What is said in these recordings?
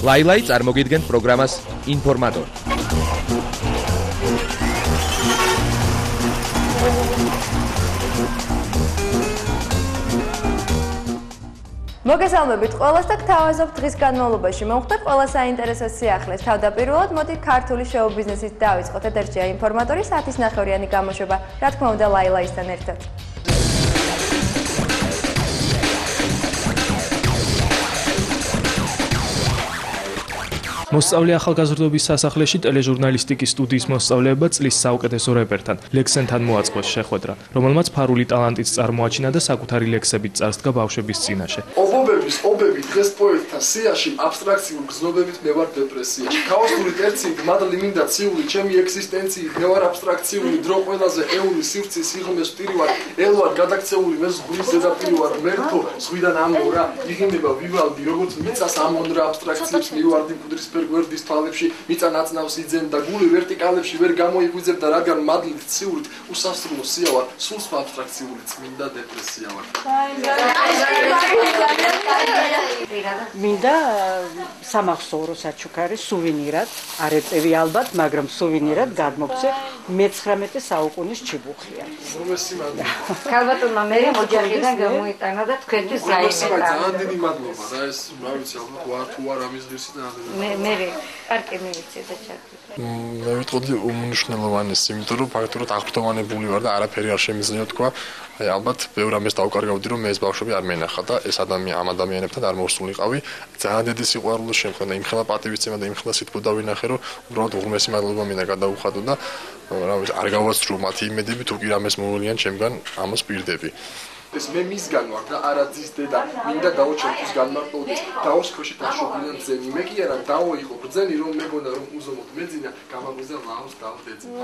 ლაილაი წარმოგიდგენთ პროგრამას ინფორმატორი. მოგესალმებით ყველას და გთავაზობთ დღის განმავლობაში მოვხდეთ ყველა საინტერესო სიახლეს. თავდაპირველად მოდი ქართული შოუ ბიზნესით დავიწყოთ. ეთერშია ინფორმატორი საათის ნახევრიანი გამოშვება. რა თქმა უნდა ლაილაისთან ერთად. მოსწავლე ახალგაზრდობის სასახლეში ტელეჟურნალისტიკის სტუდიის მოსწავლეება წლის საუკეთესო რეპერთან, ლექსენთან მოაწყოს შეხვედრა, რომელმაც ფარული ტალანტიც წარმოაჩინა და საკუთარი ლექსებით წარსდგა ბავშვების წინაშე. ობები დღეს პოეტთა სიაში აბსტრაქციულ გზნობებით მე ვარ დეპრესიაში. ქაოსური ტერციით მადლი მინდა ციული, ჩემი ექსისტენციით მე ვარ აბსტრაქციული, დრო ყველაზე ეული სივრცის სიღრმეს ვტირი ვარ, ელვარ გადაქცეული მე ზღვის ზედაპირი ვარ, მერტო ზღვიდან ამორა, იღიმება ვივალდი, როგორც მიწას ამონრა აბსტრაქციებს მივარდი კუდრის გვერდის თვალებში მიწა ნაცნავს იძენ და გული ვერტიკალებში ვერ გამოიღვიძებ და რადგან მადლით ციურით უსასრულო სია ვარ, სულ სხვა აბსტრაქციული წმინდა დეპრესია ვარ. მინდა სამახსოვრო საჩუქარი სუვენირად, არ ეწევი ალბათ, მაგრამ სუვენირად გადმოგცე მე-19 საუკუნის ჩიბუხია. ქალბატონმა მე ოჯახიდან გამოიტანა და თქვენთვის გაიმეტა. ძალიან დიდი მადლობა და ეს რა ვიცი ალბათ ვარ თუ არ ამის ღირსი და მე პარკი მივიცე და ჩაკეთე. მე ვიტყოდი უმნიშვნელოვანესი, იმიტომ რომ ფაქტურად აღფრთოვანებული ვარ და არაფერი არ შემიძლია თქვა. აი ალბათ ბევრ ამას დავკარგავდი რომ მე ეს ბავშვები არ მენახა და ეს ამ ადამიანებთან არ მოვსულიყავი. ძალიან დიდი სიყვარული შემხდა იმხელა პატივისცემა და იმხელა სიტყვა დავინახე რომ უბრალოდ უღრმესი მადლობა მინდა გადაუხადო და რა ვიცი არ გავაცრუ მათი იმედები თუ კი რამეს მოვლიან ჩემგან ამას პირდები. ეს მე მისგან ვარ და არა ძის დედა მინდა დაუჩერთვის განმარტოვდეს დაოს ქოშით აშობდნენ ძენი მე კი არა დაო იყო ბრძენი რომ მეგონა რომ უზომოდ მეძინა გამაგვიზა ლაოს დავდეძინა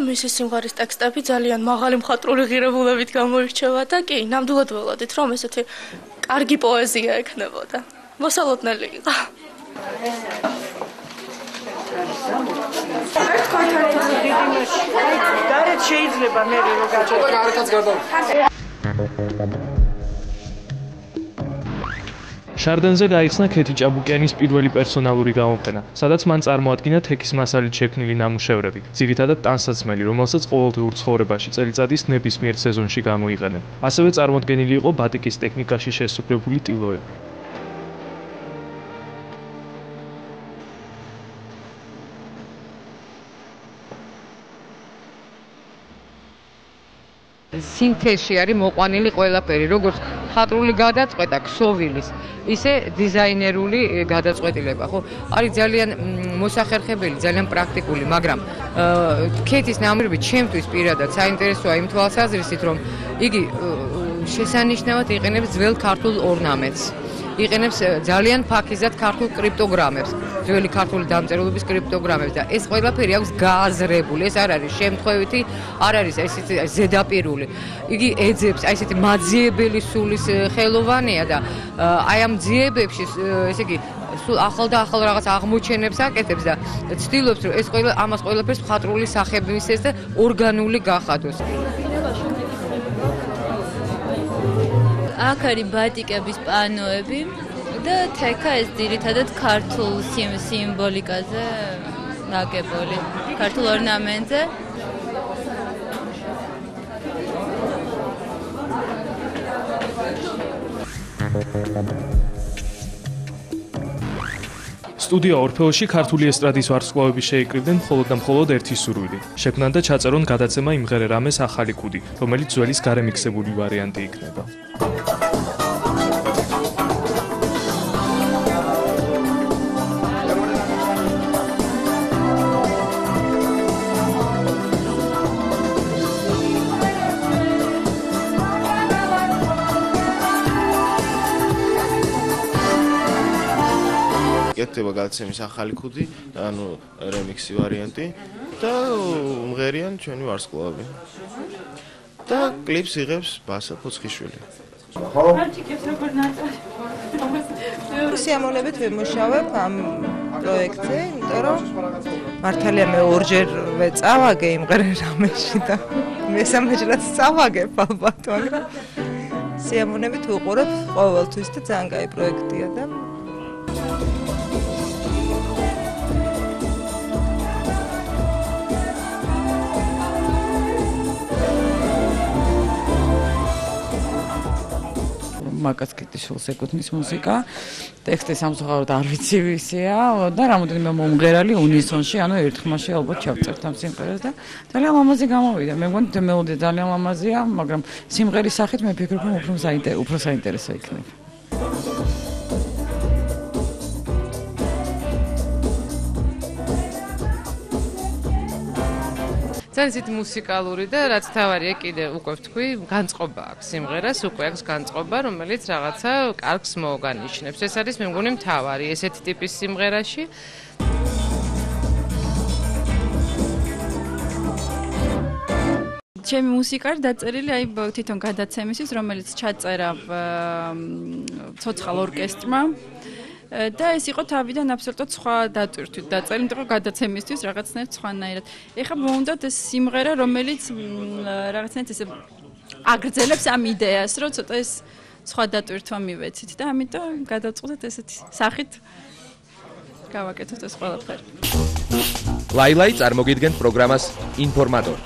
მისი სიმღერის ტექსტები ძალიან მაღალი მხატვრული ღირებულებით გამოირჩევა და კი ნამდვილად ველოდით რომ ესეთი კარგი პოეზია ექნებოდა მოსალოდნელი იყო გარეთ შეიძლება მე რო ცოტა გარეთაც გარდა შარდენზე გაიხსნა ქეთი ჭაბუკიანის პირველი პერსონალური გამოფენა, სადაც მან წარმოადგინა თექის მასალით შექმნილი ნამუშევრები, ძირითადად ტანსაცმელი, რომელსაც ყოველდღიურ ცხოვრებაში წელიწადის ნებისმიერ სეზონში გამოიყენენ. ასევე წარმოდგენილი იყო ბატიკის ტექნიკაში შესრულებული ტილოები. სინთეზში არის მოყვანილი ყველაფერი, როგორც ხატრული გადაწყვეტა ქსოვილის, ისე დიზაინერული გადაწყვეტილება, ხო? არის ძალიან მოსახერხებელი, ძალიან პრაქტიკული, მაგრამ ქეთის ნამუშევრები ჩემთვის პირადად საინტერესოა იმ თვალსაზრისით, რომ იგი შესანიშნავად იყენებს ძველ ქართულ ორნამენტს. იყენებს ძალიან ფაქიზად ქართულ კრიპტოგრამებს, ძველი ქართული დამწერლობის კრიპტოგრამებს და ეს ყველაფერი აქვს გააზრებული, ეს არ არის შემთხვევითი, არ არის ესეთი ზედაპირული. იგი ეძებს აი ესეთი მაძიებელი სულის ხელოვანია და აი ამ ძიებებში, ესე იგი, სულ ახალ და ახალ რაღაც აღმოჩენებს აკეთებს და ცდილობს რომ ეს ამას ყველაფერს მხატვრული სახები მისცეს და ორგანული გახადოს. აქ არის ბატიკების პანოები და თექა ეს ძირითადად ქართულ სიმბოლიკაზე ნაგებული, ქართულ ორნამენტზე. სტუდია ორფეოში ქართული ესტრადის ვარსკვლავები შეიკრიბნენ მხოლოდ და მხოლოდ ერთი სურვილი. შექმნან და ჩაწერონ გადაცემა იმღერე რამეს ახალი კუდი, რომელიც ძველის გარემიქსებული ვარიანტი იქნება. კეთდება გადაცემის ახალი კუდი, ანუ რემიქსი ვარიანტი და უმღერიან ჩვენი ვარსკვლავები. და კლიპს იღებს ბასა ფოცხიშვილი. სიამოვნებით ვიმუშავებ ამ პროექტზე, იმიტომ რომ მართალია მე ორჯერ ვეწავაგე იმღერე რამეში და მესამეჯერაც წავაგებ ალბათ, მაგრამ სიამოვნებით ვუყურებ ყოველთვის და ძალიან კაი პროექტია და მაკაც კიტიშვილს ეკუთვნის მუსიკა. ტექსტი სამწუხაროდ არ ვიცი ვისია და რამოდენიმე მომღერალი უნისონში, ანუ ერთხმაში ალბათ ჩავწერთ ამ სიმღერას და ძალიან ლამაზი გამოვიდა. მე მგონი მელოდია ძალიან ლამაზია, მაგრამ სიმღერის სახით მე ფიქრობ, რომ უფრო საინტერესო იქნება. ძალიან ისეთი მუსიკალური და რაც თავარია კიდე უკვე ვთქვი, განწყობა აქვს სიმღერას, უკვე აქვს განწყობა, რომელიც რაღაცა კარგს მოუგანიშნებს. ეს არის მე მგონი მთავარი ესეთი ტიპის სიმღერაში. ჩემი მუსიკა არის დაწერილი აი თვითონ გადაცემისთვის, რომელიც ჩაწერა ცოცხალ ორკესტრმა. და ეს იყო თავიდან აბსოლუტურად სხვა დატვირთვით დაწერილი, იმიტომ რომ გადაცემისთვის რაღაცნაირად სხვანაირად. ეხლა მომუნდათ ეს სიმღერა, რომელიც რაღაცნაირად ესე აგრძელებს ამ იდეას, რომ ცოტა ეს სხვა დატვირთვა მივეცით და ამიტომ გადავწყვეტეთ ესეთი სახით გავაკეთოთ ეს ყველაფერი. ლაილაი წარმოგიდგენთ პროგრამას ინფორმატორი.